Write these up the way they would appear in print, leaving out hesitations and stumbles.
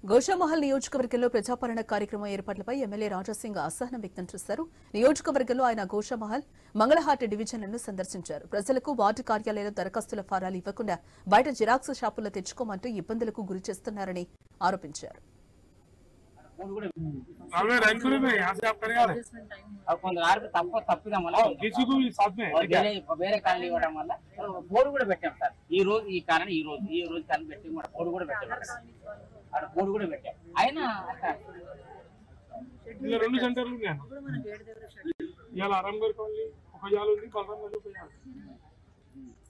గోషామహల్ నియోజకవర్గంలో ప్రజాపాలన కార్యక్రమం ఏర్పాట్లపై ఎమ్మెల్యే రాజాసింగ్ అసహనం వ్యక్తం చేశారు. నియోజకవర్గంలో ఆయన గోషామహల్, మంగళహాట్ డివిజన్లను సందర్శించారు. ప్రజలకు వార్డు కార్యాలయంలో దరఖాస్తుల ఫారాలు ఇవ్వకుండా బయట జిరాక్స్ షాపుల్లో తెచ్చుకోమంటూ ఇబ్బందులకు గురి చేస్తున్నారని ఆరోపించారు. వేరే కాలనీ ఇవ్వడం వల్ల బోర్డు కూడా పెట్టాం సార్. ఈ రోజు ఈ కాలనీ ఈ రోజు కాలనీ పెట్టి బోర్డు కూడా పెట్టాం, అక్కడ బోర్డు కూడా పెట్టాం. అయినా రెండు సెంటర్లు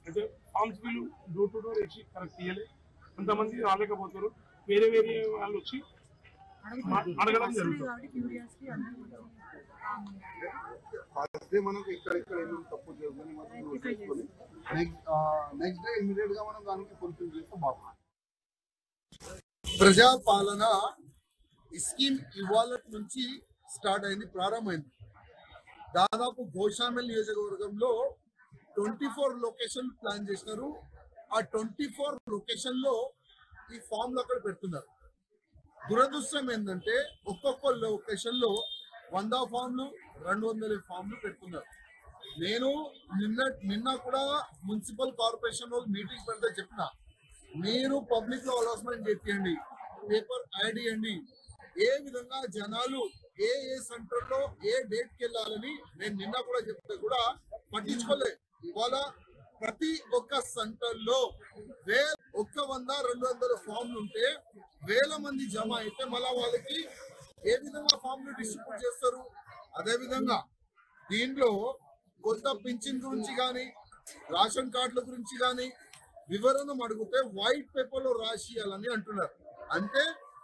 అయితే forms bill door to door వచ్చి కరెక్ట్ ఇయ్యలే, కొంతమంది రాలేకపోతారు. వేరే వేరే వాళ్ళు వచ్చి అడగడం జరుగుతుంది. మనకు ఇక్కడ తప్పు జరుగుతుంది, నెక్స్ట్ డే ఇమీడియట్ గా మనం దానికి ఫుల్ఫిల్ చేస్తే బాగుంది. ప్రజాపాలన స్కీమ్ ఇవాళ నుంచి స్టార్ట్ అయింది, ప్రారంభమైంది. దాదాపు గోషామహల్ నియోజకవర్గంలో 24 లొకేషన్ ప్లాన్ చేసినారు. ఆ 24 లొకేషన్ లో ఈ ఫామ్లు అక్కడ పెడుతున్నారు. దురదృష్టం ఏంటంటే ఒక్కొక్క లొకేషన్ లో 100 ఫామ్లు 200 ఫామ్లు పెడుతున్నారు. నేను నిన్న కూడా మున్సిపల్ కార్పొరేషన్ వాళ్ళు మీటింగ్ పెడితే చెప్పిన, మీరు పబ్లిక్ లో అనౌన్స్మెంట్ చేయండి, పేపర్ యాడ్ చేయండి, ఏ విధంగా జనాలు ఏ సెంటర్ లో ఏ డేట్ కి వెళ్ళాలని. నేను నిన్న కూడా చెప్తే కూడా పట్టించుకోలేదు. ఇవాళ ప్రతి ఒక్క సెంటర్ లో 100-200 ఫామ్లు ఉంటే 1000 మంది జమ అయితే మళ్ళా వాళ్ళకి ఏ విధంగా ఫామ్లు డిస్ట్రిబ్యూట్ చేస్తారు. అదే విధంగా దీంట్లో కొత్త పింఛన్ గురించి కానీ రేషన్ కార్డుల గురించి కానీ వివరణ అడిగితే వైట్ పేపర్ లో రాసియాలని అంటున్నారు. అంటే